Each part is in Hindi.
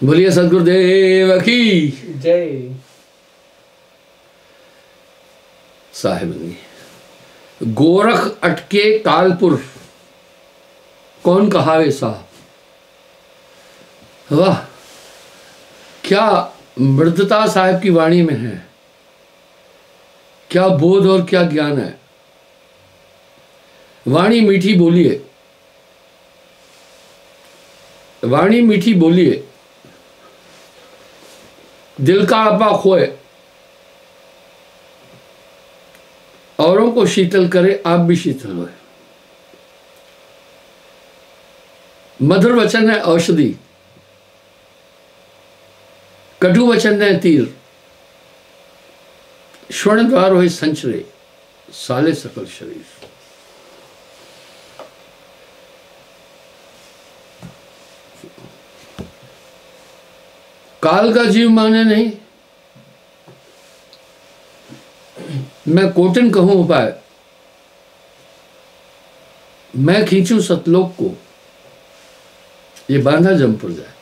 बोलिए सदगुरुदेव की जय। साहिब गोरख अटके कालपुर कौन कहावे साहब। वाह, क्या मृदुता साहब की वाणी में है, क्या बोध और क्या ज्ञान है। वाणी मीठी बोलिए, वाणी मीठी बोलिए, दिल का आपा खोए, औरों को शीतल करे, आप भी शीतल होए। मधुर वचन है औषधि, कटु वचन है तीर, स्वर्ण द्वार होए संचरे, साले सकल शरीर। काल का जीव माने नहीं, मैं कोटिन कहूं उपाय, मैं खींचूं सतलोक को, ये बांधा जमपुर जाए।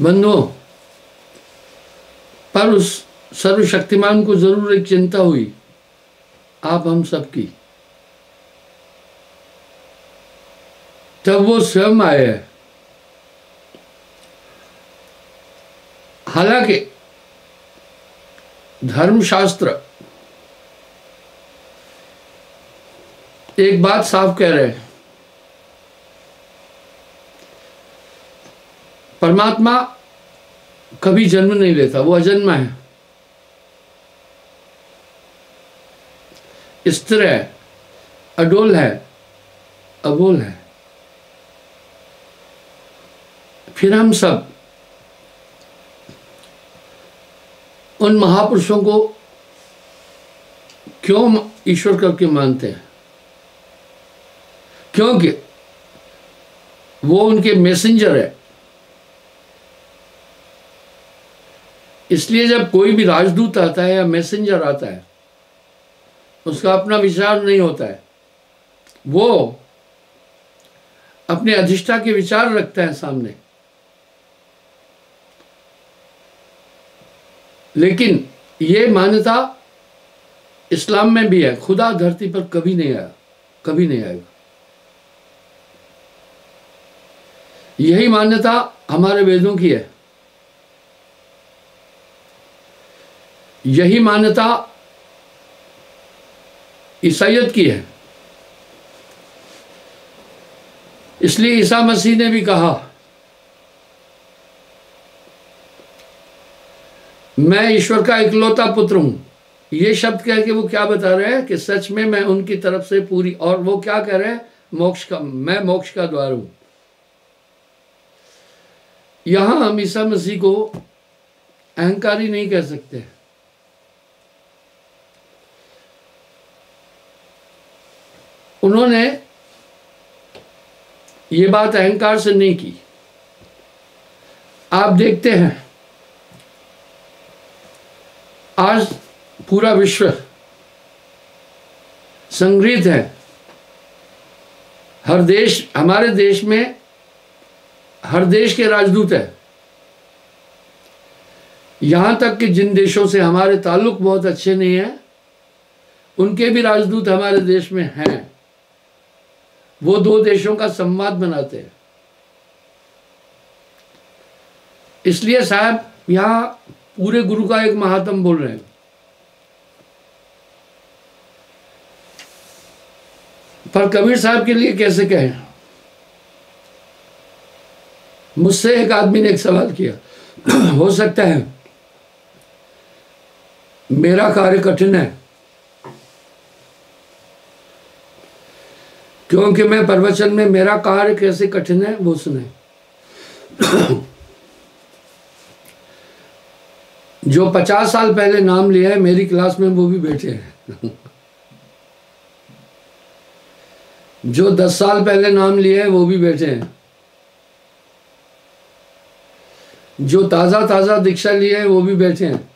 बंधुओं, पर उस सर्वशक्तिमान को जरूर एक चिंता हुई, आप हम सबकी। तब वो स्वयं आए हैं। हालांकि धर्मशास्त्र एक बात साफ कह रहे हैं, परमात्मा कभी जन्म नहीं लेता, वो अजन्मा है, स्थिर है, अडोल है, अबोल है। फिर हम सब उन महापुरुषों को क्यों ईश्वर करके मानते हैं? क्योंकि वो उनके मैसेंजर है। इसलिए जब कोई भी राजदूत आता है या मैसेंजर आता है, उसका अपना विचार नहीं होता है, वो अपने अधिष्ठा के विचार रखता है सामने। लेकिन ये मान्यता इस्लाम में भी है, खुदा धरती पर कभी नहीं आया, कभी नहीं आएगा। यही मान्यता हमारे वेदों की है, यही मान्यता ईसाईयत की है। इसलिए ईसा मसीह ने भी कहा, मैं ईश्वर का इकलौता पुत्र हूं। ये शब्द कह के वो क्या बता रहे हैं कि सच में मैं उनकी तरफ से पूरी, और वो क्या कह रहे हैं, मोक्ष का, मैं मोक्ष का द्वार हूं। यहां हम ईसा मसीह को अहंकारी नहीं कह सकते। उन्होंने ये बात अहंकार से नहीं की। आप देखते हैं आज पूरा विश्व संग्रहित है। हर देश, हमारे देश में हर देश के राजदूत है। यहां तक कि जिन देशों से हमारे ताल्लुक बहुत अच्छे नहीं है, उनके भी राजदूत हमारे देश में हैं। वो दो देशों का संवाद बनाते हैं। इसलिए साहब यहां पूरे गुरु का एक महात्म बोल रहे हैं। पर कबीर साहब के लिए कैसे कहें? मुझसे एक आदमी ने एक सवाल किया, हो सकता है मेरा कार्य कठिन है क्योंकि मैं प्रवचन में मेरा कार्य कैसे कठिन है वो सुने। जो 50 साल पहले नाम लिया है मेरी क्लास में, वो भी बैठे हैं। जो 10 साल पहले नाम लिया है वो भी बैठे हैं। जो ताजा ताजा दीक्षा लिए है वो भी बैठे हैं।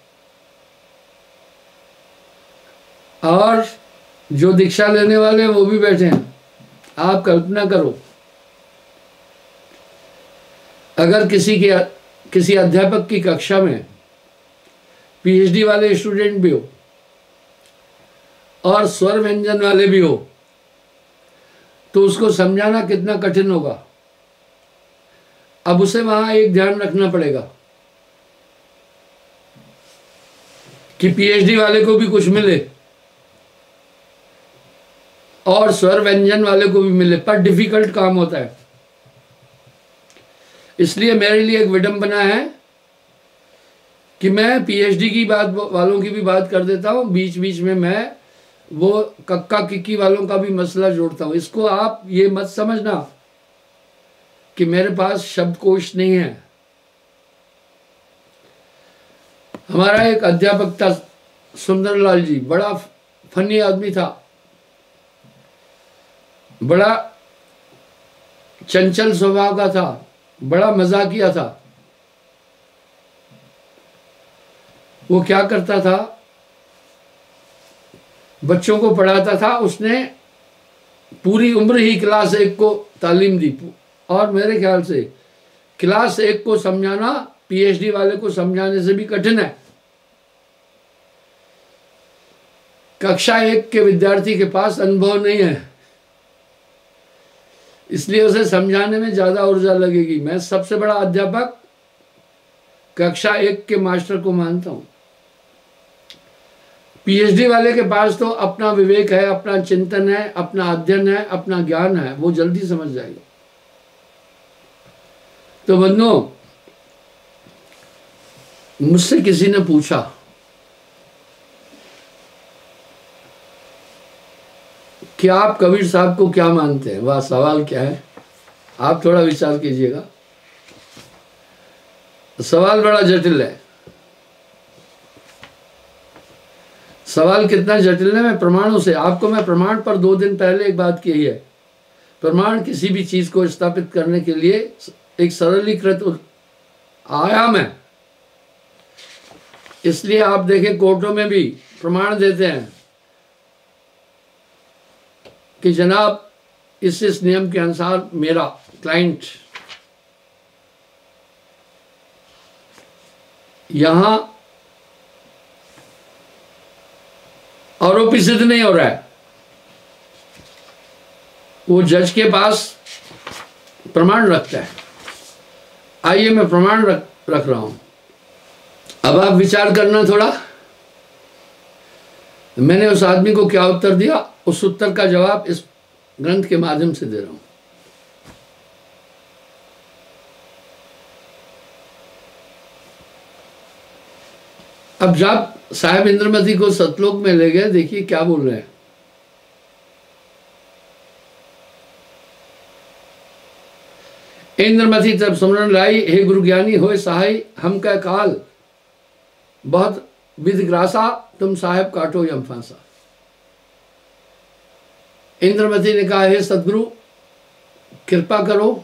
और जो दीक्षा लेने वाले हैं वो भी बैठे हैं। आप कल्पना करो अगर किसी अध्यापक की कक्षा में पीएचडी वाले स्टूडेंट भी हो और स्वर व्यंजन वाले भी हो तो उसको समझाना कितना कठिन होगा। अब उसे वहां एक ध्यान रखना पड़ेगा कि पीएचडी वाले को भी कुछ मिले और स्वर व्यंजन वाले को भी मिले, पर डिफिकल्ट काम होता है। इसलिए मेरे लिए एक विडंबना है कि मैं पीएचडी की बात वालों की भी बात कर देता हूं, बीच बीच में मैं वो कक्का किक्की वालों का भी मसला जोड़ता हूं। इसको आप ये मत समझना कि मेरे पास शब्दकोश नहीं है। हमारा एक अध्यापक था सुंदरलाल जी, बड़ा फनी आदमी था, बड़ा चंचल स्वभाव का था, बड़ा मजाकिया था। वो क्या करता था, बच्चों को पढ़ाता था। उसने पूरी उम्र ही क्लास 1 को तालीम दी और मेरे ख्याल से क्लास 1 को समझाना पीएचडी वाले को समझाने से भी कठिन है। कक्षा 1 के विद्यार्थी के पास अनुभव नहीं है, इसलिए उसे समझाने में ज्यादा ऊर्जा लगेगी। मैं सबसे बड़ा अध्यापक कक्षा 1 के मास्टर को मानता हूं। पीएचडी वाले के पास तो अपना विवेक है, अपना चिंतन है, अपना अध्ययन है, अपना ज्ञान है, वो जल्दी समझ जाएगा। तो बंधुओं, मुझसे किसी ने पूछा कि आप कबीर साहब को क्या मानते हैं। वह सवाल क्या है, आप थोड़ा विचार कीजिएगा। सवाल बड़ा जटिल है। सवाल कितना जटिल है, मैं प्रमाणों से आपको, मैं प्रमाण पर 2 दिन पहले एक बात कही है। प्रमाण किसी भी चीज को स्थापित करने के लिए एक सरलीकृत आयाम है। इसलिए आप देखें कोर्टों में भी प्रमाण देते हैं कि जनाब इस नियम के अनुसार मेरा क्लाइंट यहां आरोपी सिद्ध नहीं हो रहा है। वो जज के पास प्रमाण रखता है। आइए मैं प्रमाण रख रहा हूं। अब आप विचार करना थोड़ा। मैंने उस आदमी को क्या उत्तर दिया, उस उत्तर का जवाब इस ग्रंथ के माध्यम से दे रहा हूं। अब जब साहब इंद्रमती को सतलोक में ले गए, देखिए क्या बोल रहे हैं। इंद्रमती तब सुमरन लाई, हे गुरु ज्ञानी होए सहाय, हम कह काल बहुत विधिग्रासा, तुम साहेब काटो यम फांसा। इंद्रमती ने कहा, हे सदगुरु कृपा करो,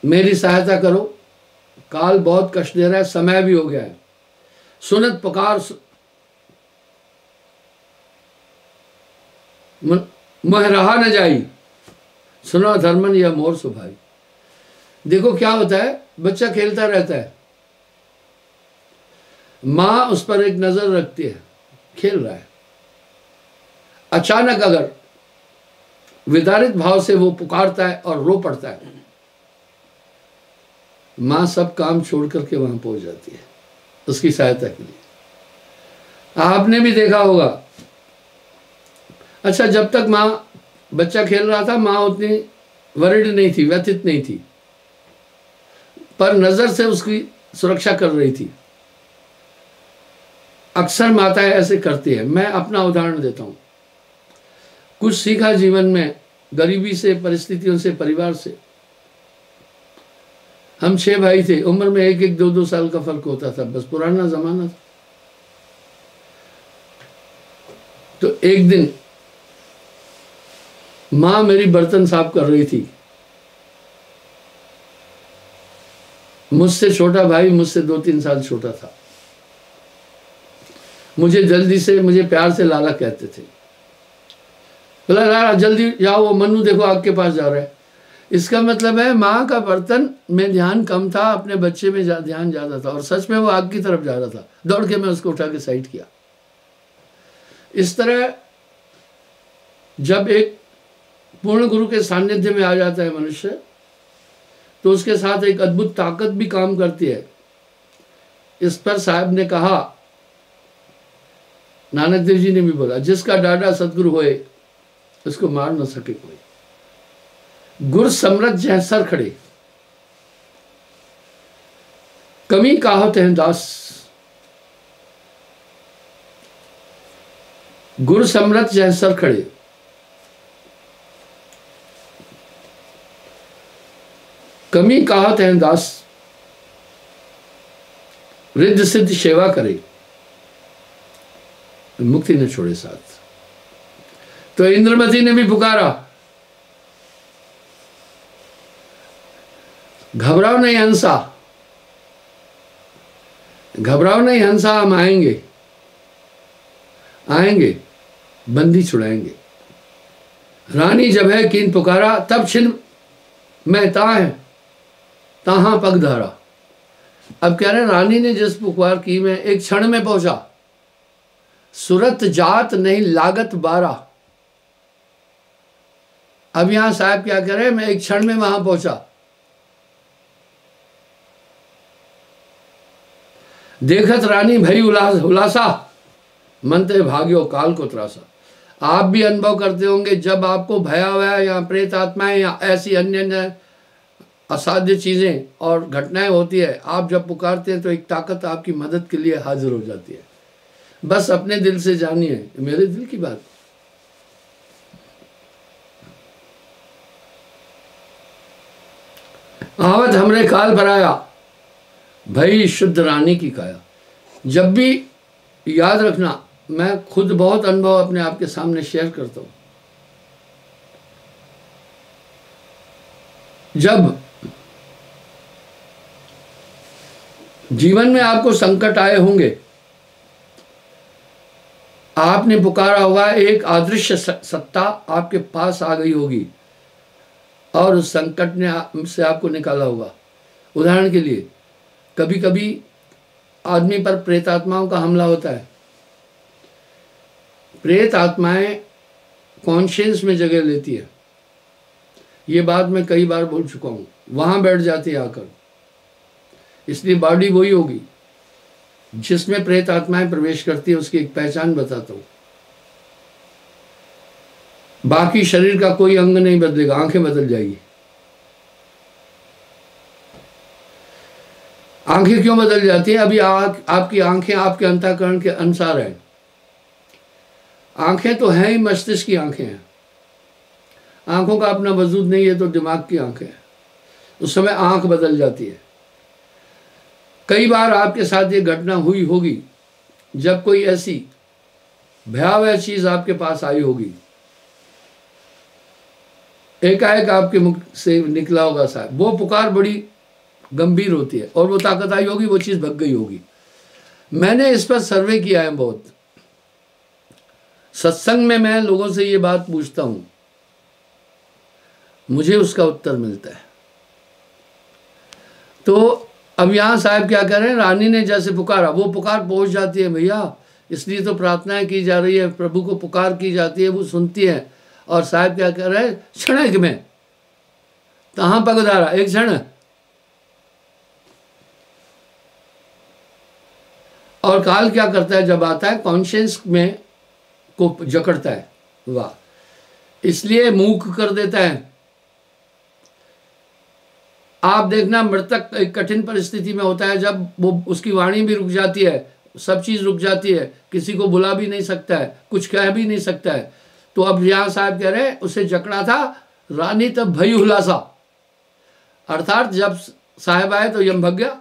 मेरी सहायता करो, काल बहुत कष्ट दे रहा है, समय भी हो गया है। सुनत पुकार मह रहा न जाई, सुना धर्मन या मोर सुभाई। देखो क्या होता है, बच्चा खेलता रहता है, मां उस पर एक नजर रखती है, खेल रहा है। अचानक अगर विदारित भाव से वो पुकारता है और रो पड़ता है, मां सब काम छोड़ करके वहां पहुंच जाती है उसकी सहायता के लिए। आपने भी देखा होगा। अच्छा, जब तक मां बच्चा खेल रहा था, मां उतनी वरिड नहीं थी, व्यथित नहीं थी, पर नजर से उसकी सुरक्षा कर रही थी। अक्सर माताएं ऐसे करती है। मैं अपना उदाहरण देता हूं। कुछ सीखा जीवन में, गरीबी से, परिस्थितियों से, परिवार से। हम 6 भाई थे, उम्र में 1-1, 2-2 साल का फर्क होता था, बस पुराना जमाना था। तो एक दिन मां मेरी बर्तन साफ कर रही थी। मुझसे छोटा भाई मुझसे 2-3 साल छोटा था। मुझे जल्दी से, मुझे प्यार से लाला कहते थे। बोला, लाला जल्दी जाओ, वो मन्नू देखो आग के पास जा रहा है। इसका मतलब है माँ का बर्तन में ध्यान कम था, अपने बच्चे में ध्यान ज़्यादा था, और सच में वो आग की तरफ जा रहा था। दौड़ के मैं उसको उठा के साइड किया। इस तरह जब एक पूर्ण गुरु के सानिध्य में आ जाता है मनुष्य, तो उसके साथ एक अद्भुत ताकत भी काम करती है। इस पर साहब ने कहा, नानक देव जी ने भी बोला, जिसका डाडा सदगुरु होए उसको मार न सके कोई। गुर समरथ जह सर खड़े, कमी काहत है दास। गुर समरथ जह सर खड़े, कमी काहत है दास। रिद्ध सिद्ध सेवा करे, मुक्ति न छोड़े साथ। तो इंद्रमती ने भी पुकारा, घबराओ नहीं हंसा, घबराओ नहीं हंसा, हम आएंगे, आएंगे, बंदी छुड़ाएंगे। रानी जब है कीन पुकारा, तब छिन मैं ता है ताहा पग धारा। अब कह रहे रानी ने जिस पुकार की, मैं एक क्षण में पहुंचा। सुरत जात नहीं लागत 12। अब यहां साहब क्या कह रहे हैं, मैं एक क्षण में वहां पहुंचा। देखत रानी भई हुलासा, मनते भाग्यो काल को त्रासा। आप भी अनुभव करते होंगे, जब आपको भयावह या प्रेत आत्माएं या ऐसी अन्य असाध्य चीजें और घटनाएं होती है, आप जब पुकारते हैं तो एक ताकत आपकी मदद के लिए हाजिर हो जाती है। बस अपने दिल से जानिए, मेरे दिल की बात। आवत हमरे काल पर आया, भई शुद्ध रानी की काया। जब भी याद रखना, मैं खुद बहुत अनुभव अपने आप के सामने शेयर करता हूं। जब जीवन में आपको संकट आए होंगे, आपने पुकारा होगा, एक अदृश्य सत्ता आपके पास आ गई होगी और उस संकट ने से आपको निकाला होगा। उदाहरण के लिए, कभी कभी आदमी पर प्रेत आत्माओं का हमला होता है। प्रेत आत्माएं कॉन्शियस में जगह लेती है, ये बात मैं कई बार बोल चुका हूं। वहां बैठ जाती है आकर, इसलिए बॉडी वही होगी। जिसमें प्रेत आत्माएं प्रवेश करती है उसकी एक पहचान बताता हूं। बाकी शरीर का कोई अंग नहीं बदलेगा, आंखें बदल जाएगी। आंखें क्यों बदल जाती हैं? अभी आपकी आंखें आपके अंतःकरण के अनुसार है। आंखें तो हैं ही, मस्तिष्क की आंखें हैं। आंखों का अपना वजूद नहीं है तो दिमाग की आंखें हैं। उस समय आंख बदल जाती है। कई बार आपके साथ ये घटना हुई होगी, जब कोई ऐसी भयावह चीज आपके पास आई होगी, एकाएक आपके मुख से निकला होगा साहब, वो पुकार बड़ी गंभीर होती है और वो ताकत आई होगी, वो चीज भग गई होगी। मैंने इस पर सर्वे किया है बहुत। सत्संग में मैं लोगों से ये बात पूछता हूं, मुझे उसका उत्तर मिलता है। तो अब यहां साहब क्या कह रहे हैं, रानी ने जैसे पुकारा, वो पुकार पहुंच जाती है भैया। इसलिए तो प्रार्थनाएं की जा रही है, प्रभु को पुकार की जाती है, वो सुनती है। और साहब क्या कह रहे हैं, क्षणिक में तहां पगधारा, एक क्षण। और काल क्या करता है, जब आता है कॉन्शियस में को जकड़ता है, वाह, इसलिए मूक कर देता है। आप देखना, मृतक एक कठिन परिस्थिति में होता है, जब वो उसकी वाणी भी रुक जाती है, सब चीज रुक जाती है, किसी को बुला भी नहीं सकता है, कुछ कह भी नहीं सकता है। तो अब यहां साहब कह रहे हैं, उसे जकड़ा था रानी तब भई हुलासा, अर्थात जब साहब आए तो यम भग गया।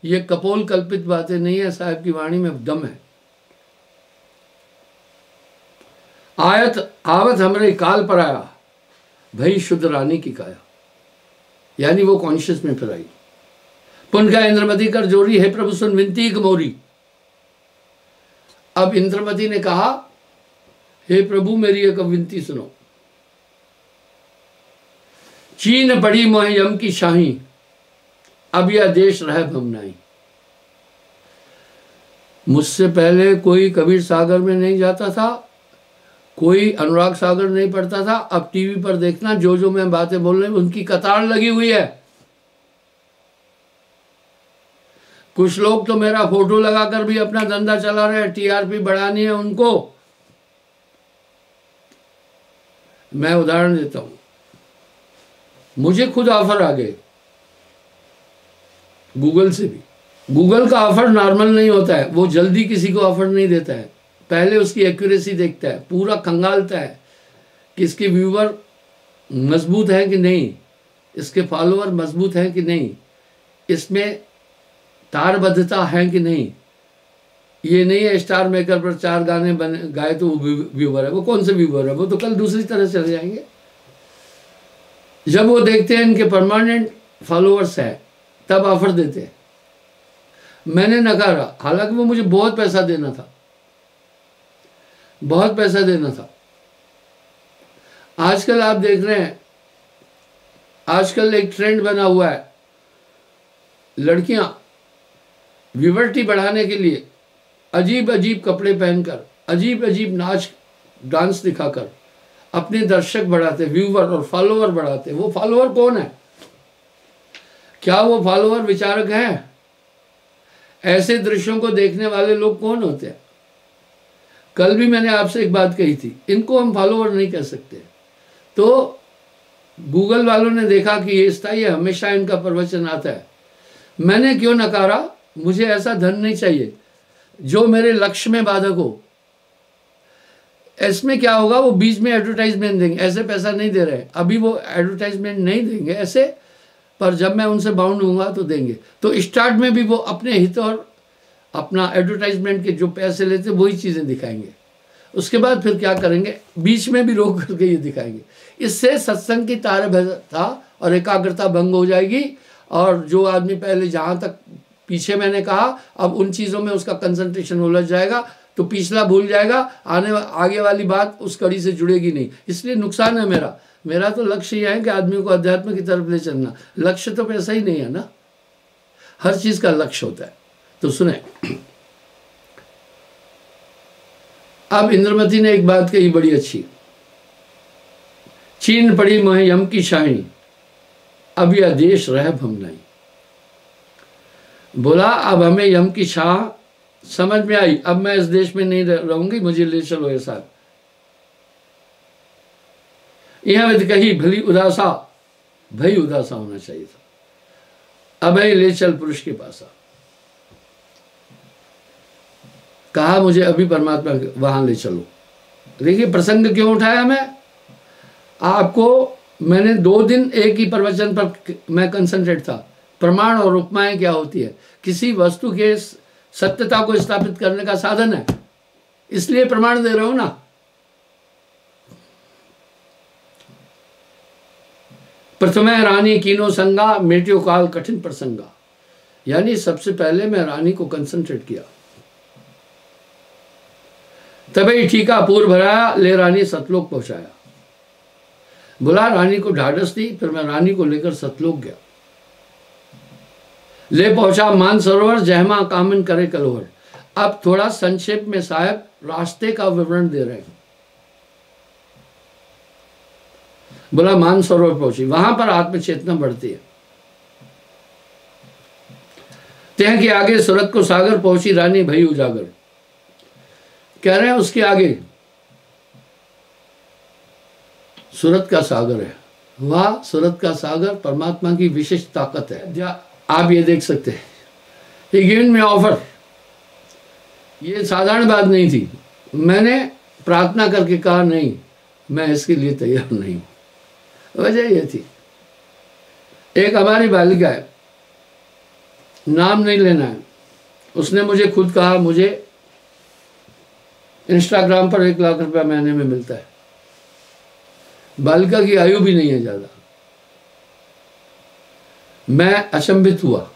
ये कपोल कल्पित बातें नहीं है, साहब की वाणी में दम है। आवत हमरे काल पर आया, भई शुद्ध रानी की काया, यानी वो कॉन्शियस में फिर आई। पुन का इंद्रमती कर जोरी, है प्रभु सुन विनती मोरी। अब इंद्रमती ने कहा, हे प्रभु मेरी एक विनती सुनो। चीन पड़ी मोह यम की शाही, अब यह देश रह भमनाई। मुझसे पहले कोई कबीर सागर में नहीं जाता था, कोई अनुराग सागर नहीं पढ़ता था। अब टीवी पर देखना, जो जो मैं बातें बोल रही हूं उनकी कतार लगी हुई है। कुछ लोग तो मेरा फोटो लगाकर भी अपना धंधा चला रहे हैं, टीआरपी बढ़ानी है उनको। मैं उदाहरण देता हूं, मुझे खुद ऑफर आ गए गूगल से भी। गूगल का ऑफर नॉर्मल नहीं होता है, वो जल्दी किसी को ऑफर नहीं देता है, पहले उसकी एक्यूरेसी देखता है, पूरा खंगालता है कि इसके व्यूवर मजबूत है कि नहीं, इसके फॉलोअर मजबूत हैं कि नहीं, इसमें तारबद्धता है कि नहीं। ये नहीं है स्टार मेकर पर 4 गाने गाए तो वो व्यूवर है। वो कौन से व्यूवर है, वो तो कल दूसरी तरह चले जाएंगे। जब वो देखते हैं इनके परमानेंट फॉलोअर्स है तब ऑफर देते हैं। मैंने नकारा, हालांकि वो मुझे बहुत पैसा देना था, बहुत पैसा देना था। आजकल आप देख रहे हैं, आजकल एक ट्रेंड बना हुआ है, लड़कियां व्यूवर्टी बढ़ाने के लिए अजीब अजीब कपड़े पहनकर, अजीब अजीब नाच डांस दिखाकर अपने दर्शक बढ़ाते, व्यूवर और फॉलोअर बढ़ाते। वो फॉलोअर कौन है? क्या वो फॉलोअर विचारक हैं? ऐसे दृश्यों को देखने वाले लोग कौन होते हैं? कल भी मैंने आपसे एक बात कही थी, इनको हम फॉलोअर नहीं कह सकते। तो गूगल वालों ने देखा कि ये स्थायी है, हमेशा इनका प्रवचन आता है। मैंने क्यों नकारा? मुझे ऐसा धन नहीं चाहिए जो मेरे लक्ष्य में बाधक हो। इसमें क्या होगा, वो बीच में एडवर्टाइजमेंट देंगे, ऐसे पैसा नहीं दे रहे, अभी वो एडवर्टाइजमेंट नहीं देंगे ऐसे, पर जब मैं उनसे बाउंड होऊंगा तो देंगे। तो स्टार्ट में भी वो अपने हित और अपना एडवर्टाइजमेंट के जो पैसे लेते वही चीज़ें दिखाएंगे। उसके बाद फिर क्या करेंगे, बीच में भी रोक करके ये दिखाएंगे। इससे सत्संग की तारबद्धता और एकाग्रता भंग हो जाएगी। और जो आदमी पहले जहाँ तक पीछे मैंने कहा, अब उन चीज़ों में उसका कंसंट्रेशन उलझ जाएगा, तो पिछला भूल जाएगा, आगे वाली बात उस कड़ी से जुड़ेगी नहीं। इसलिए नुकसान है मेरा तो लक्ष्य यह है कि आदमी को अध्यात्म की तरफ ले चलना। लक्ष्य तो पैसा ही नहीं है ना, हर चीज़ का लक्ष्य होता है। तो सुने, अब इंद्रमती ने एक बात कही बड़ी अच्छी, चीन पड़ी मोह यम की शाही, अब यह देश रह भमनाई। बोला अब हमें यम की शाह समझ में आई, अब मैं इस देश में नहीं रहूंगी, मुझे ले चलो ये साथ। यह विद कही भली उदासा, भई उदासा होना चाहिए था। अब ले चल पुरुष के पास आ। कहा मुझे अभी परमात्मा वहां ले चलो। देखिए प्रसंग क्यों उठाया मैं आपको। मैंने 2 दिन एक ही प्रवचन पर मैं कंसंट्रेट था। प्रमाण और उपमाएं क्या होती है, किसी वस्तु के सत्यता को स्थापित करने का साधन है, इसलिए प्रमाण दे रहा हूं ना। प्रथमे रानी कीनो संगा, मेट्यो काल कठिन प्रसंगा। यानी सबसे पहले मैं रानी को कंसंट्रेट किया, तभी ठीका पूर्व भराया, ले रानी सतलोक पहुंचाया। बोला रानी को ढाढ़स दी, फिर मैं रानी को लेकर सतलोक गया। ले पहुंचा मान सरोवर, जहमा कामन करे कलोहर। अब थोड़ा संक्षेप में साहब रास्ते का विवरण दे रहे हैं। बोला मान सरोवर पहुंची, वहां पर आत्मचेतना बढ़ती है। तय के आगे सूरत को सागर पहुंची रानी भई उजागर। कह रहे हैं उसके आगे सूरत का सागर है। वह सूरत का सागर परमात्मा की विशेष ताकत है। आप ये देख सकते हैं, ये गिवन में ऑफर, ये साधारण बात नहीं थी। मैंने प्रार्थना करके कहा नहीं, मैं इसके लिए तैयार नहीं हूं। वजह ये थी, एक हमारी बालिका है, नाम नहीं लेना है, उसने मुझे खुद कहा मुझे इंस्टाग्राम पर 1 लाख रुपया महीने में मिलता है। बालिका की आयु भी नहीं है ज्यादा। मैं अचंभित हुआ।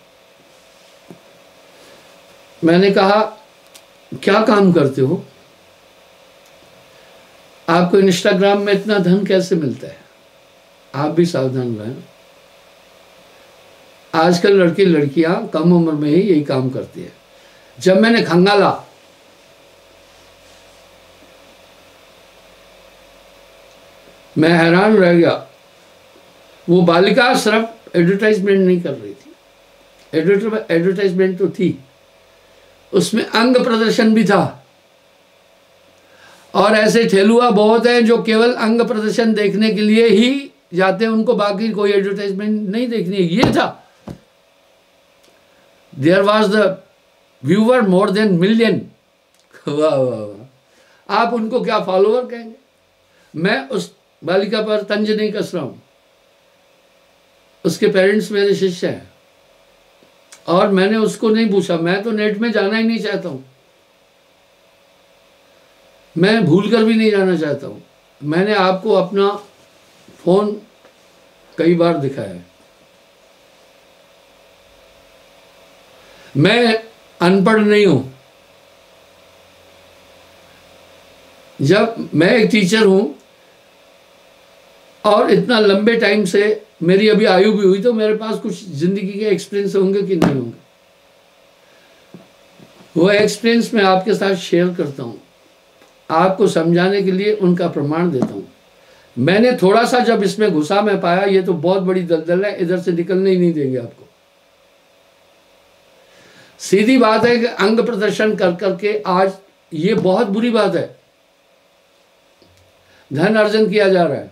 मैंने कहा क्या काम करते हो, आपको इंस्टाग्राम में इतना धन कैसे मिलता है? आप भी सावधान रहें। आजकल लड़के लड़कियां कम उम्र में ही यही काम करती है। जब मैंने खंगाला, मैं हैरान रह गया। वो बालिका सिर्फ एडवर्टाइजमेंट नहीं कर रही थी, एडवर्टाइजमेंट तो थी, उसमें अंग प्रदर्शन भी था। और ऐसे ठेलुआ बहुत हैं जो केवल अंग प्रदर्शन देखने के लिए ही जाते हैं, उनको बाकी कोई एडवर्टाइजमेंट नहीं देखनी है। ये था, there was the viewer more than million. वाह वाह वाह। आप उनको क्या फॉलोअर कहेंगे? मैं उस बालिका पर तंज नहीं कस रहा हूं, उसके पेरेंट्स मेरे शिष्य हैं और मैंने उसको नहीं पूछा। मैं तो नेट में जाना ही नहीं चाहता हूं, मैं भूल कर भी नहीं जाना चाहता हूं। मैंने आपको अपना फोन कई बार दिखाया है। मैं अनपढ़ नहीं हूं। जब मैं एक टीचर हूं और इतना लंबे टाइम से मेरी अभी आयु भी हुई, तो मेरे पास कुछ जिंदगी के एक्सपीरियंस होंगे कि नहीं होंगे। वो एक्सपीरियंस मैं आपके साथ शेयर करता हूं, आपको समझाने के लिए उनका प्रमाण देता हूं। मैंने थोड़ा सा जब इसमें घुसा, मैं पाया ये तो बहुत बड़ी दलदल है, इधर से निकलने ही नहीं देंगे आपको। सीधी बात है कि अंग प्रदर्शन कर करके आज ये बहुत बुरी बात है, धन अर्जन किया जा रहा है।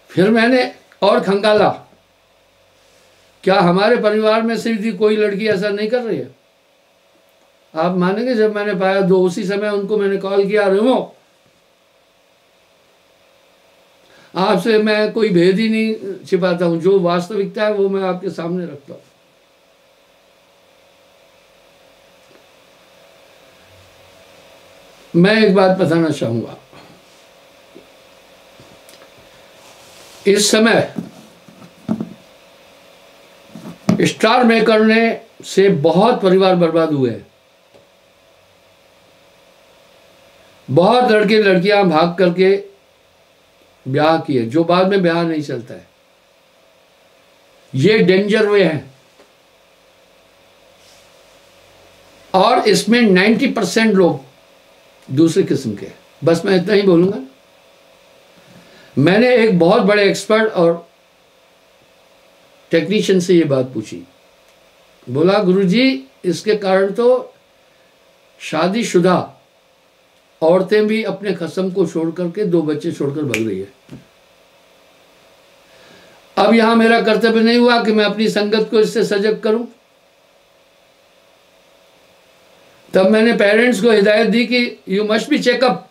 फिर मैंने और खंगाला, क्या हमारे परिवार में सीधी कोई लड़की ऐसा नहीं कर रही है? आप मानेंगे, जब मैंने पाया दो, उसी समय उनको मैंने कॉल किया, रेमो आपसे मैं कोई भेद ही नहीं छिपाता हूं, जो वास्तविकता है वो मैं आपके सामने रखता हूं। मैं एक बात बताना चाहूंगा, इस समय स्टार मेकर ने से बहुत परिवार बर्बाद हुए हैं। बहुत लड़के लड़कियां भाग करके ब्याह किए, जो बाद में ब्याह नहीं चलता है। ये डेंजर वे है और इसमें 90% लोग दूसरे किस्म के। बस मैं इतना ही बोलूंगा। मैंने एक बहुत बड़े एक्सपर्ट और टेक्नीशियन से ये बात पूछी, बोला गुरुजी इसके कारण तो शादीशुदा औरतें भी अपने खसम को छोड़ करके 2 बच्चे छोड़कर भाग रही है। अब यहां मेरा कर्तव्य नहीं हुआ कि मैं अपनी संगत को इससे सजग करूं। तब मैंने पेरेंट्स को हिदायत दी कि you must be checkup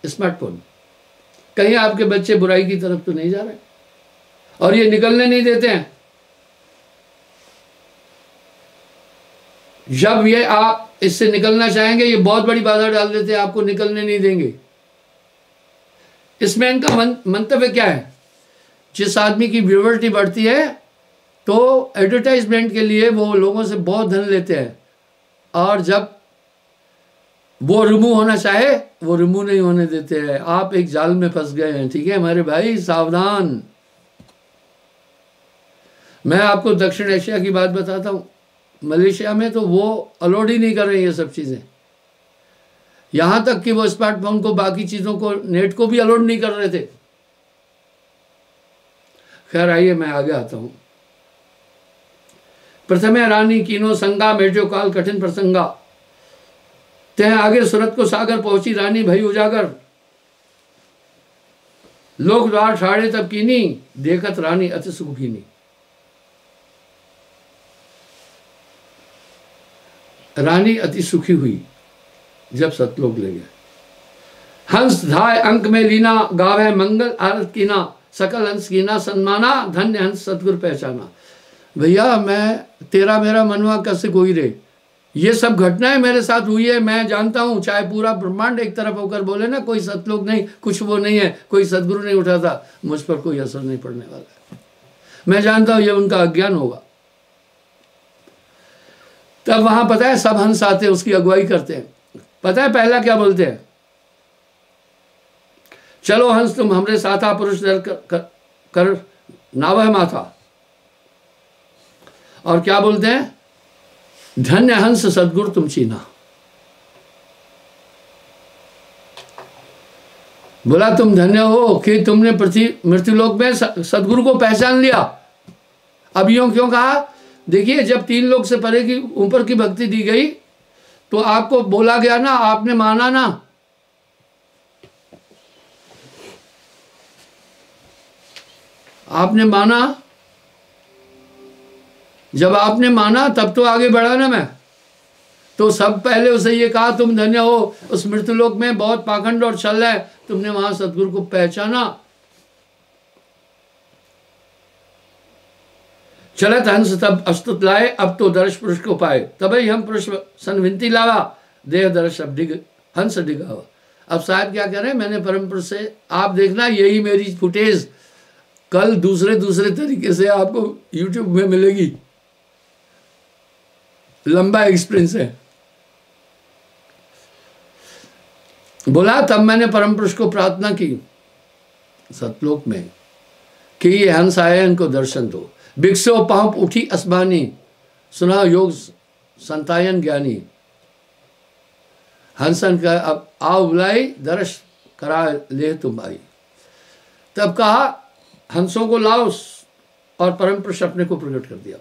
smartphone, कहीं आपके बच्चे बुराई की तरफ तो नहीं जा रहे, और ये निकलने नहीं देते हैं। जब ये आप इससे निकलना चाहेंगे, ये बहुत बड़ी बाधा डाल देते हैं, आपको निकलने नहीं देंगे। इसमें इनका मंतव्य क्या है? जिस आदमी की व्यूअर्टी बढ़ती है तो एडवर्टाइजमेंट के लिए वो लोगों से बहुत धन लेते हैं, और जब वो रिमूव होना चाहे वो रिमूव नहीं होने देते हैं। आप एक जाल में फंस गए हैं। ठीक है हमारे भाई, सावधान। मैं आपको दक्षिण एशिया की बात बताता हूं। मलेशिया में तो वो अलाउड ही नहीं कर रहे ये सब चीजें, यहां तक कि वो स्मार्टफोन को, बाकी चीजों को, नेट को भी अलाउड नहीं कर रहे थे। खैर आइए मैं आगे आता हूं। प्रथमे रानी कीनो संगा मेजो काल कठिन प्रसंगा, तह आगे सूरत को सागर पहुंची रानी भई उजागर, लोक द्वार ठाड़े तब कीनी, देखत रानी अति सुख कीनी। रानी अति सुखी हुई जब सतलोक ले गए। हंस धाय अंक में लीना, गावे मंगल आरत कीना, सकल हंस कीना सन्माना, धन्य हंस सतगुर पहचाना। भैया मैं तेरा मेरा मनवा कैसे कोई रे, ये सब घटनाएं मेरे साथ हुई है। मैं जानता हूं, चाहे पूरा ब्रह्मांड एक तरफ होकर बोले ना कोई सतलोक नहीं, कुछ वो नहीं है, कोई सदगुरु नहीं उठाता, मुझ पर कोई असर नहीं पड़ने वाला है। मैं जानता हूं ये उनका अज्ञान होगा। तब वहां पता है सब हंस आते हैं, उसकी अगुवाई करते हैं। पता है पहला क्या बोलते हैं? चलो हंस तुम हमरे साथा, पुरुष दर कर नावह माथा। और क्या बोलते हैं, धन्य हंस सदगुरु तुम चीना। बोला तुम धन्य हो कि तुमने पृथ्वी मृत्युलोक में सदगुरु को पहचान लिया। अब यूं क्यों कहा, देखिए जब 3 लोक से परे की ऊपर की भक्ति दी गई तो आपको बोला गया ना, आपने माना ना। आपने माना, जब आपने माना तब तो आगे बढ़ा ना मैं। तो सब पहले उसे ये कहा तुम धन्य हो, उस मृत्युलोक में बहुत पाखंड और छल है, तुमने वहां सदगुरु को पहचाना। चलत हंस तब अस्तुत लाए, अब तो दर्श पुरुष को पाए, तभी हम पुरुष संविंती लावा, देह दर्श अब डिग हंस डिगावा। अब साहब क्या कह रहे हैं, मैंने परम पुरुष से, आप देखना यही मेरी फुटेज कल दूसरे तरीके से आपको YouTube में मिलेगी, लंबा एक्सपीरियंस है। बोला तब मैंने परम पुरुष को प्रार्थना की सतलोक में कि ये हंस आए, इनको दर्शन दो। बिकसो पांप उठी असबानी, सुना योग संतायन ज्ञानी। हंसन का अब आओ बुलाई, दर्श करा ले तुम आई। तब कहा हंसों को लाओ, और परम पुरुष अपने को प्रकट कर दिया।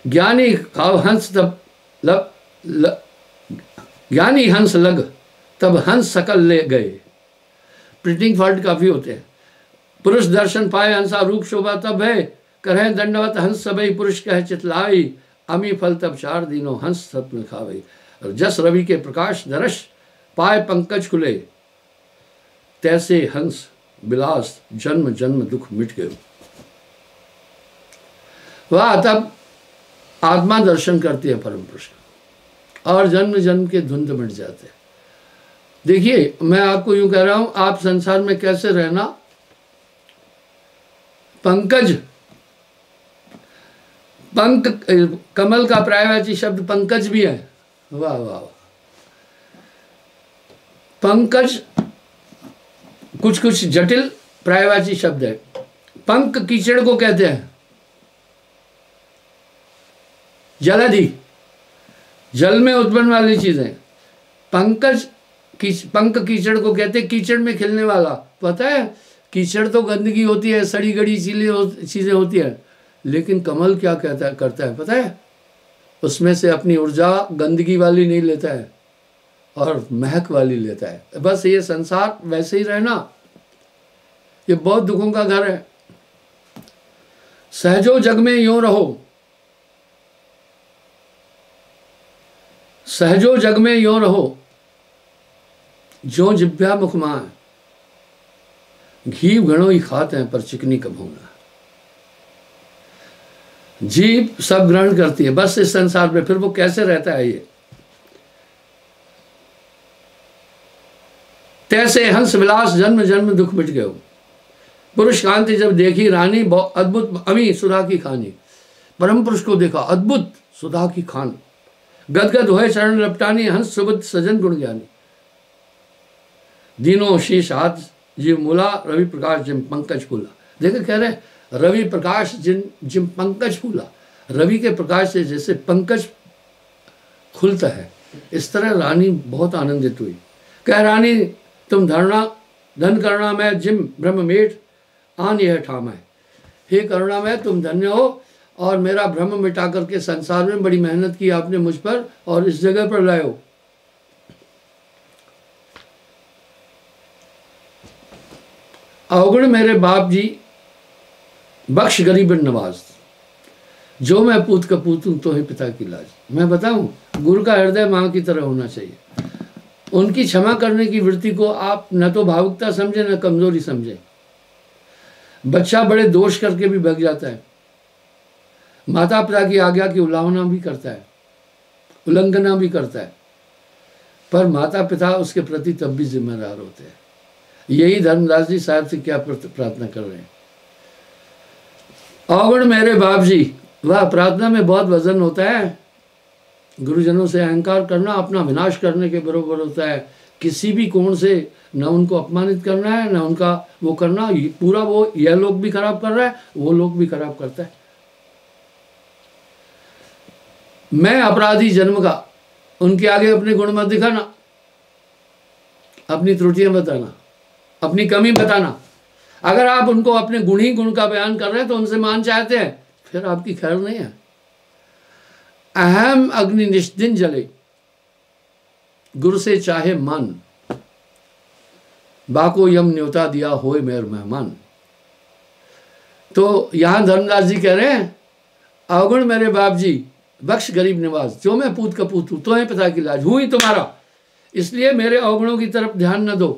ज्ञानी खाओ हंस तब ज्ञानी हंस लग, तब हंस सकल ले गए। प्रिंटिंग फॉल्ट काफी होते हैं। पुरुष दर्शन पाए हंसा रूप शोभा तब है, करें दंडवत हंस सबई, पुरुष कह चितलाई, अमी फल तब 4 दिनों हंस सत में खावई। और जस रवि के प्रकाश दर्श, पाए पंकज खुले, तैसे हंस विलास, जन्म जन्म दुख मिट गए। वह तब आत्मा दर्शन करती है परम पुरुष का, और जन्म जन्म के धुंध मिट जाते हैं। देखिए मैं आपको यूं कह रहा हूं, आप संसार में कैसे रहना। पंकज, पंक, कमल का पर्यायवाची शब्द पंकज भी है। वाह वाह। पंकज कुछ कुछ जटिल पर्यायवाची शब्द है। पंक कीचड़ को कहते हैं, जलधि, जल में उत्पन्न वाली चीजें। पंकज पंक कीचड़ को कहते हैं, कीचड़ में खिलने वाला। पता है कीचड़ तो गंदगी होती है, सड़ी गड़ी चीजें होती है, लेकिन कमल क्या कहता है, करता है पता है, उसमें से अपनी ऊर्जा गंदगी वाली नहीं लेता है और महक वाली लेता है। बस ये संसार वैसे ही रहना, ये बहुत दुखों का घर है। सहजो जग में यूं रहो, सहजो जग में यूं रहो, जो जिभ्या मुख मां, घी घणो ही खाते हैं पर चिकनी कम होना। जीभ सब ग्रहण करती है बस इस संसार में, फिर वो कैसे रहता है ये। तैसे हंस विलास, जन्म जन्म दुख मिट गयो। पुरुष कांति जब देखी रानी, अद्भुत अमी सुधा की खानी। परम पुरुष को देखा, अद्भुत सुधा की खान, गदगद होए चरण लपटानी, हंस सुबुद्ध सजन गुण ज्ञानी। दीनों शीश हाथ जीव मूला, रवि प्रकाश जिम पंकज फूला। देखो कह रहे रवि प्रकाश जिम पंकज फूला, रवि के प्रकाश से जैसे पंकज खुलता है, इस तरह रानी बहुत आनंदित हुई। कह रानी तुम धन करना मैं जिम ब्रह्ममेट, आन यह ठाम है। हे करुणा मैं तुम धन्य हो, और मेरा भ्रम मिटा करके संसार में बड़ी मेहनत की आपने मुझ पर, और इस जगह पर लाए हो। अवगुण मेरे बाप जी, बख्श गरीब नवाज, जो मैं पूत का पूत हूं तो ही पिता की लाज। मैं बताऊं, गुरु का हृदय मां की तरह होना चाहिए। उनकी क्षमा करने की वृत्ति को आप न तो भावुकता समझे न कमजोरी समझे। बच्चा बड़े दोष करके भी भग जाता है, माता पिता की आज्ञा की उल्लंघना भी करता है, पर माता पिता उसके प्रति तब भी जिम्मेदार होते हैं। यही धर्मदास जी साहब से क्या प्रार्थना कर रहे हैं। अवगुण मेरे बाप जी, वह प्रार्थना में बहुत वजन होता है। गुरुजनों से अहंकार करना अपना विनाश करने के बराबर होता है। किसी भी कोण से ना उनको अपमानित करना है, ना उनका वो करना, पूरा वो यह लोग भी खराब कर रहा है, वो लोग भी खराब करता है। मैं अपराधी जन्म का, उनके आगे अपने गुण मत दिखाना, अपनी त्रुटियां बताना, अपनी कमी बताना। अगर आप उनको अपने गुण ही गुण का बयान कर रहे हैं तो उनसे मान चाहते हैं, फिर आपकी खैर नहीं है। अहम अग्नि निष्दिन जले, गुरु से चाहे मन, बाको यम न्योता दिया होए मेरे मेहमान। तो यहां धर्मदास जी कह रहे हैं, अवगुण मेरे बाप जी बख्श गरीब निवाज, जो मैं पूत कपूत हूं, तो है पिता की लाज, हूं ही तुम्हारा, इसलिए मेरे अवगुणों की तरफ ध्यान न दो।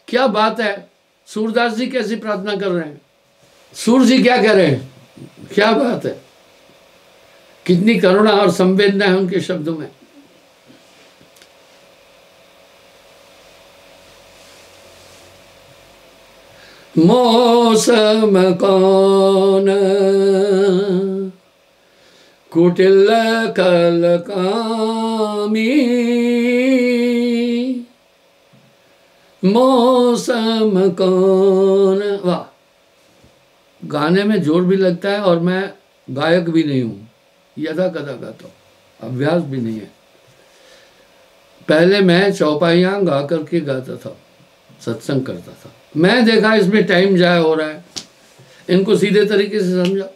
क्या बात है, सूरदास जी कैसी प्रार्थना कर रहे हैं, सूर जी क्या कह रहे हैं, क्या बात है, कितनी करुणा और संवेदना है उनके शब्दों में। मौसम कौन कुटिल कल कामी, मौसम कौन। वाह, गाने में जोर भी लगता है और मैं गायक भी नहीं हूँ, यदा कदा गाता हूँ, अभ्यास भी नहीं है। पहले मैं चौपाइयाँ गा करके गाता था, सत्संग करता था। मैं देखा इसमें टाइम जाया हो रहा है, इनको सीधे तरीके से समझा।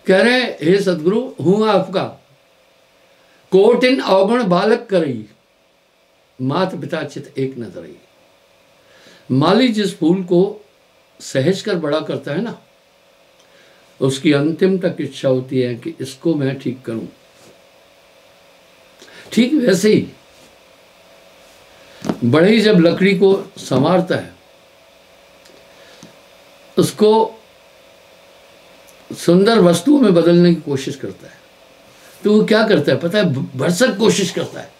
कह रहे हैं, हे सदगुरु हूँ आपका, कोटिन अवगुण बालक करई, मात पिता चित एक न धरई। माली जिस फूल को सहज कर बड़ा करता है ना, उसकी अंतिम तक इच्छा होती है कि इसको मैं ठीक करूं। ठीक वैसे ही बढ़ई जब लकड़ी को संवारता है, उसको सुंदर वस्तुओं में बदलने की कोशिश करता है, तो वो क्या करता है पता है, भरसक कोशिश करता है,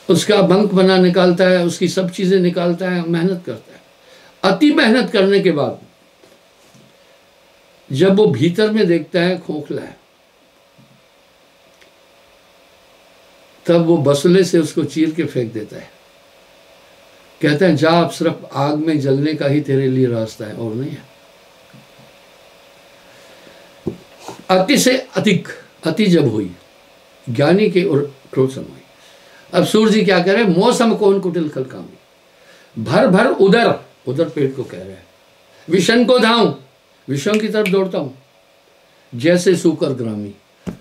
उसका बंक बना निकालता है, उसकी सब चीजें निकालता है, मेहनत करता है। अति मेहनत करने के बाद जब वो भीतर में देखता है खोखला है, तब वो बसले से उसको चीर के फेंक देता है। कहता है, जा अब सिर्फ आग में जलने का ही तेरे लिए रास्ता है, और नहीं है। अति से अधिक, अति जब हुई ज्ञानी के और क्रोध सम हुई। अब सूर्य जी क्या कह रहे हैं, मौसम कौन कुटिल कल कामी, भर भर उदर, उदर पेट को कह रहे हैं, विषण को धाऊं, विषयों की तरफ दौड़ता हूं, जैसे सूकर ग्रामी,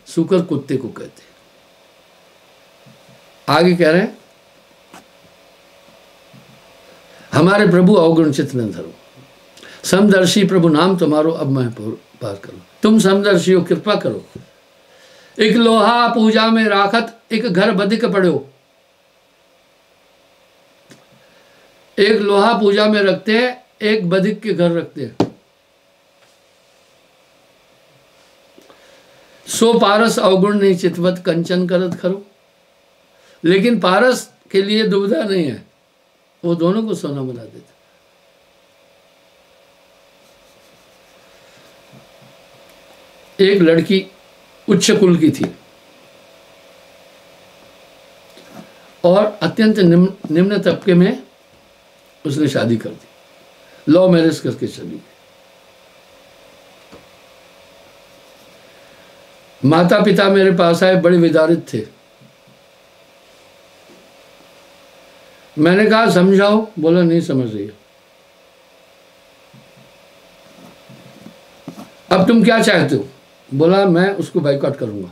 सूकर कुत्ते को कहते हैं। आगे कह रहे हैं, हमारे प्रभु अवगुण चित्त न धरो, समदर्शी प्रभु नाम तुम्हारो अब मैं पार करो। तुम समदर्शी हो, कृपा करो। एक लोहा पूजा में राखत, एक घर बधिक पड़ो। एक लोहा पूजा में रखते हैं, एक बधिक के घर रखते हैं। सो पारस अवगुण नहीं चितवत, कंचन करत खरो। लेकिन पारस के लिए दुविधा नहीं है, वो दोनों को सोना बना देता। एक लड़की उच्च कुल की थी और अत्यंत निम्न तबके में उसने शादी कर दी, लव मैरिज करके चली गई। माता पिता मेरे पास आए, बड़े विदारित थे। मैंने कहा समझाओ, बोला नहीं समझ रही। अब तुम क्या चाहते हो? बोला मैं उसको बाइकआउट करूंगा,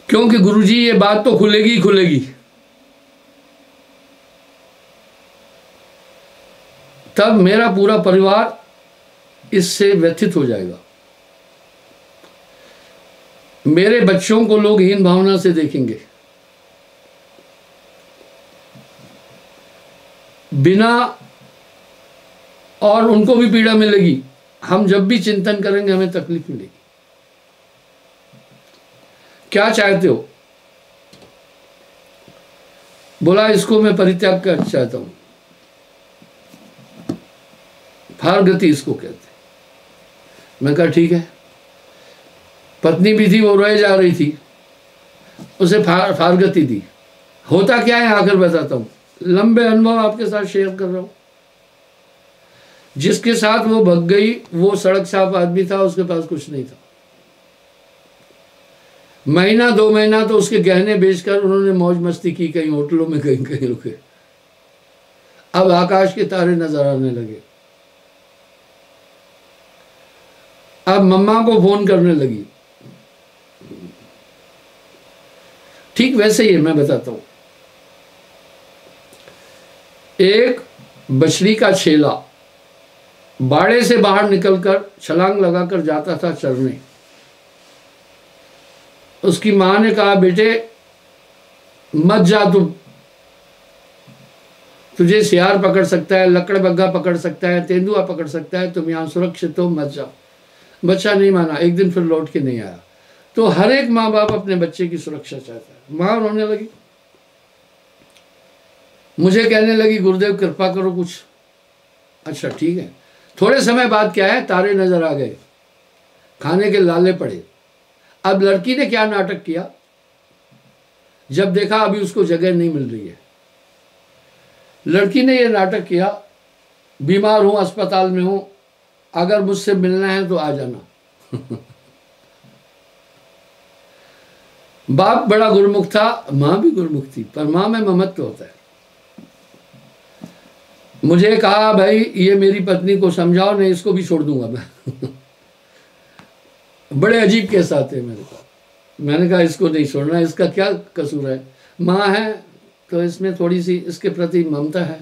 क्योंकि गुरुजी ये बात तो खुलेगी ही खुलेगी। तब मेरा पूरा परिवार इससे व्यथित हो जाएगा, मेरे बच्चों को लोग हीन भावना से देखेंगे, बिना, और उनको भी पीड़ा मिलेगी। हम जब भी चिंतन करेंगे हमें तकलीफ मिलेगी। क्या चाहते हो? बोला इसको मैं परित्याग करना चाहता हूं, फारगति इसको कहते। मैं कहा ठीक है। पत्नी भी थी, वो रोए जा रही थी, उसे फारगती दी। होता क्या है आखिर बताता हूँ, लंबे अनुभव आपके साथ शेयर कर रहा हूँ। जिसके साथ वो भग गई वो सड़क छाप आदमी था, उसके पास कुछ नहीं था। महीना 2 महीना तो उसके गहने बेचकर उन्होंने मौज मस्ती की, कहीं होटलों में कहीं कहीं रुके। अब आकाश के तारे नजर आने लगे। अब मम्मा को फोन करने लगी। ठीक वैसे ही है, मैं बताता हूं। एक बछड़ी का छेला बाड़े से बाहर निकलकर छलांग लगाकर जाता था चरने। उसकी मां ने कहा, बेटे मत जा, तुझे सियार पकड़ सकता है, लकड़बग्गा पकड़ सकता है, तेंदुआ पकड़ सकता है, तुम यहां सुरक्षित हो, मत जाओ। बच्चा नहीं माना, एक दिन फिर लौट के नहीं आया। तो हर एक माँ बाप अपने बच्चे की सुरक्षा चाहता है। मां रोने लगी, मुझे कहने लगी, गुरुदेव कृपा करो कुछ। अच्छा ठीक है। थोड़े समय बाद क्या है, तारे नजर आ गए, खाने के लाले पड़े। अब लड़की ने क्या नाटक किया, जब देखा अभी उसको जगह नहीं मिल रही है, लड़की ने यह नाटक किया, बीमार हूं, अस्पताल में हूं, अगर मुझसे मिलना है तो आ जाना। बाप बड़ा गुरुमुख था, मां भी गुरुमुख थी, पर मां में ममत्व होता है। मुझे कहा, भाई ये मेरी पत्नी को समझाओ, नहीं इसको भी छोड़ दूंगा मैं। बड़े अजीब केस आते हैं मेरे पास। मैंने कहा इसको नहीं छोड़ना, इसका क्या कसूर है, माँ है तो इसमें थोड़ी सी इसके प्रति ममता है।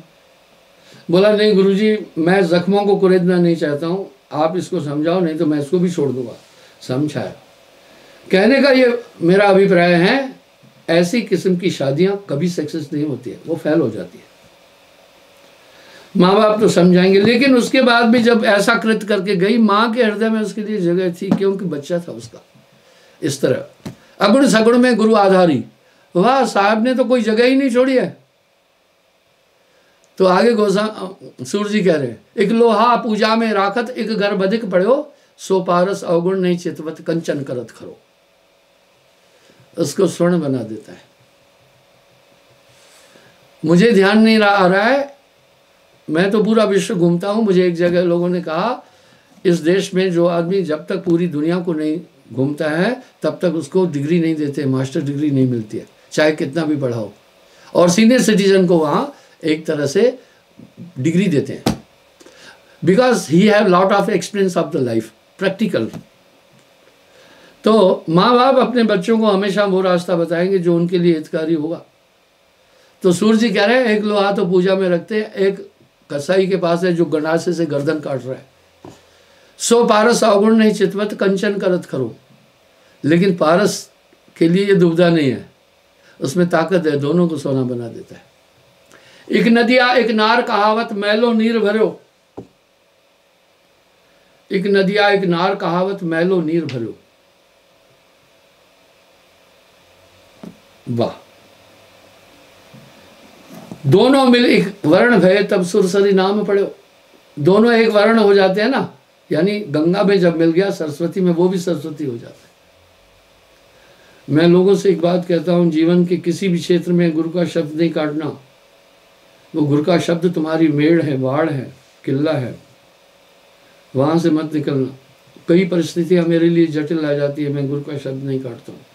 बोला नहीं गुरुजी, मैं जख्मों को कुरेदना नहीं चाहता हूँ, आप इसको समझाओ, नहीं तो मैं इसको भी छोड़ दूंगा। समझाया। कहने का ये मेरा अभिप्राय है, ऐसी किस्म की शादियां कभी सक्सेस नहीं होती है, वो फेल हो जाती है। माँ बाप तो समझाएंगे, लेकिन उसके बाद भी जब ऐसा कृत करके गई, माँ के हृदय में उसके लिए जगह थी, क्योंकि बच्चा था उसका। इस तरह अगुण सगुण में गुरु आधारी। वाह, साहब ने तो कोई जगह ही नहीं छोड़ी है। तो आगे सूर जी कह रहे हैं, एक लोहा पूजा में राखत, एक घर बधिक पड़ो, सो पारस अवगुण नहीं चितवत, कंचन करत खरो। उसको स्वर्ण बना देता है। मुझे ध्यान नहीं आ रहा है, मैं तो पूरा विश्व घूमता हूं। मुझे एक जगह लोगों ने कहा, इस देश में जो आदमी जब तक पूरी दुनिया को नहीं घूमता है तब तक उसको डिग्री नहीं देते, मास्टर डिग्री नहीं मिलती है, चाहे कितना भी पढ़ा हो। और सीनियर सिटीजन को वहां एक तरह से डिग्री देते हैं, because he have lot of experience of the life, practical. तो माँ बाप अपने बच्चों को हमेशा वो रास्ता बताएंगे जो उनके लिए हितकारी होगा। तो सूर्य जी कह रहे हैं, एक लोहा तो पूजा में रखते हैं, एक कसाई के पास है जो गंडासे से गर्दन काट रहा है। सो पारस अवगुण नहीं चितवत, कंचन करत खरो। लेकिन पारस के लिए ये दुविधा नहीं है, उसमें ताकत है, दोनों को सोना बना देता है। एक नदिया एक नार कहावत, मैलो नीर भरो। एक नदिया एक नार कहावत, मैलो नीर भरो। वाह। दोनों मिल एक वर्ण भय, तब सुरसरी नाम पढ़ो। दोनों एक वर्ण हो जाते हैं ना, यानी गंगा में जब मिल गया सरस्वती में, वो भी सरस्वती हो जाता है। मैं लोगों से एक बात कहता हूं, जीवन के किसी भी क्षेत्र में गुरु का शब्द नहीं काटना। वो गुरु का शब्द तुम्हारी मेड़ है, वाड़ है, किला है, वहां से मत निकलना। कई परिस्थितियां मेरे लिए जटिल आ जाती है, मैं गुरु का शब्द नहीं काटता हूँ।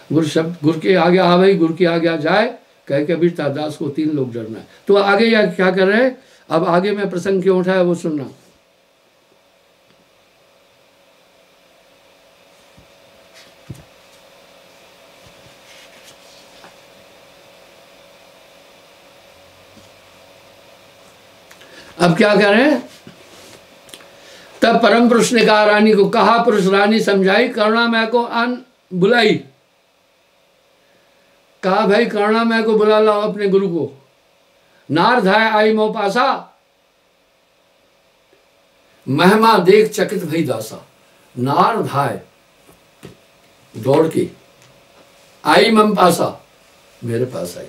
गुरु शब्द, गुरु के आगे आ भाई, गुरु के आगे आ जाए, कह के अभी दास को 3 लोग डरना है। तो आगे या क्या कर रहे हैं, अब आगे मैं प्रसंग क्यों उठाया वो सुनना। अब क्या कह रहे हैं, तब परम पुरुष ने कहा रानी को, कहा पुरुष रानी समझाई, करुणामय को आन बुलाई। कहा भाई करुणामय को बुला लाओ अपने गुरु को। नार धाय आई मोह पासा, महिमा देख चकित भई दासा। नार धाय दौड़ के आई मम पासा, मेरे पास आई।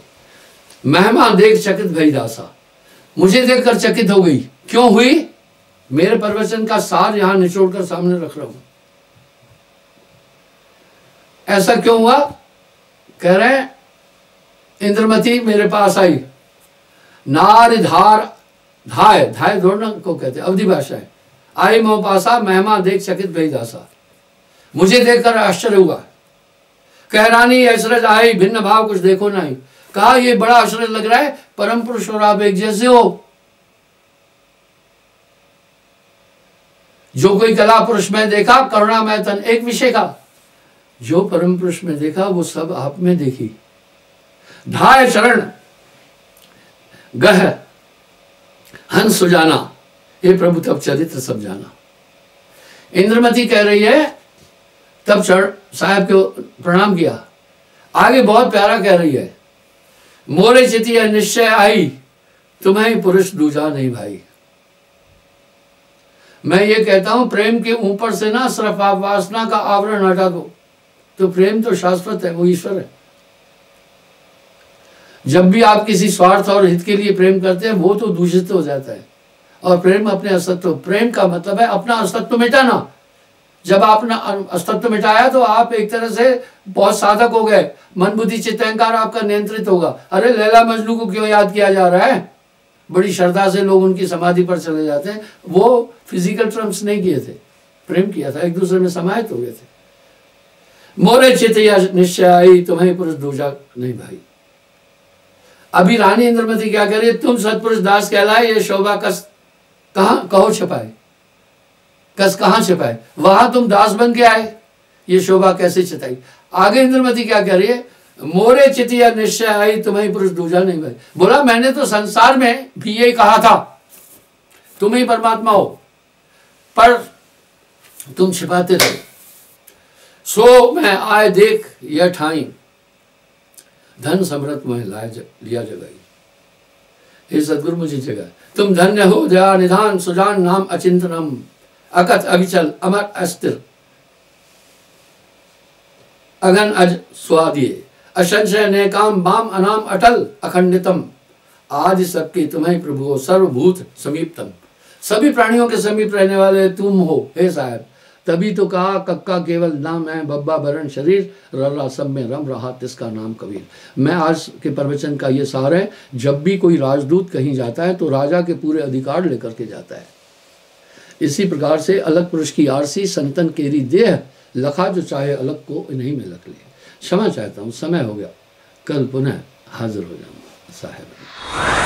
महिमा देख चकित भई दासा, मुझे देखकर चकित हो गई। क्यों हुई? मेरे प्रवचन का सार यहां निचोड़ कर सामने रख रहा हूं। ऐसा क्यों हुआ? कह रहे हैं इंद्रमती मेरे पास आई, नार धार धाय धाय दौड़ना को कहते हैं, अवधि भाषा है। आई मोह पासा महिमा देख चकित भई दासा, मुझे देखकर आश्चर्य हुआ। कह रानी ऐश्वर्य आई भिन्न भाव कुछ देखो नहीं। कहा ये बड़ा आश्चर्य लग रहा है, परम पुरुष और आप एक जैसे हो। जो कोई कला पुरुष में देखा करुणा में तन एक विषय का, जो परम पुरुष में देखा वो सब आप में देखी। धाय चरण गह हंस सुजाना, हे प्रभु तब चरित्र सब जाना। इंद्रमती कह रही है तब साहब को प्रणाम किया। आगे बहुत प्यारा कह रही है, मोरे चितिया निश्चय आई तुम्हें पुरुष दूजा नहीं भाई। मैं ये कहता हूं प्रेम के ऊपर से ना सिर्फ आप वासना का आवरण हटा दो तो प्रेम तो शाश्वत है, वो ईश्वर है। जब भी आप किसी स्वार्थ और हित के लिए प्रेम करते हैं वो तो दूषित हो जाता है। और प्रेम अपने अस्तित्व, प्रेम का मतलब है अपना अस्तित्व मिटाना। जब आपने अस्तित्व मिटाया तो आप एक तरह से बहुत साधक हो गए, मन बुद्धि चित्त अहंकार आपका नियंत्रित होगा। अरे लैला मजनू को क्यों याद किया जा रहा है? बड़ी श्रद्धा से लोग उनकी समाधि पर चले जाते हैं। वो फिजिकल टर्म्स नहीं किए थे, प्रेम किया था, एक दूसरे में समाहित हो गए थे। मोरे चित या निश्चय आई तुम्हें पुरुष दूजा नहीं भाई। अभी रानी इंद्रमती क्या कह रही है, तुम सतपुरुष दास कहलाए, ये शोभा कस कहाँ कहो छपाए, कस कहाँ छपाए, वहां तुम दास बन के आए, ये शोभा कैसे चिताई। आगे इंद्रमती क्या कह रही है, मोरे चितिया निश्चय आई तुम्हें पुरुष दूजा नहीं भाई। बोला मैंने तो संसार में भी यही कहा था तुम ही परमात्मा हो, पर तुम छिपाते थे। सो मैं आए देख यह ठाई, धन समृत में लिया जगाई। हे सदगुरु मुझे जगा, तुम धन्य हो दया निधान सुजान नाम अचिंतनम, अकथ अविचल अमर अस्थिर अगन अज स्वादिये, असंशय नेकाम बाम अनाम अटल अखंडितम, आदि सबके तुम्हें प्रभु हो सर्वभूत समीपतम। सभी प्राणियों के समीप रहने वाले तुम हो हे साहब। तभी तो कहा कक्का केवल नाम है, बब्बा बरन शरीर, रर्रा सब में रम रहा तिसका नाम कबीर। मैं आज के प्रवचन का ये सार है, जब भी कोई राजदूत कहीं जाता है तो राजा के पूरे अधिकार लेकर के जाता है। इसी प्रकार से अलग पुरुष की आरसी संतन केरी देह, लखा जो चाहे अलग को इन्हीं में लख ले। क्षमा चाहता हूँ, समय हो गया, कल पुनः हाजिर हो जाऊंगा साहब।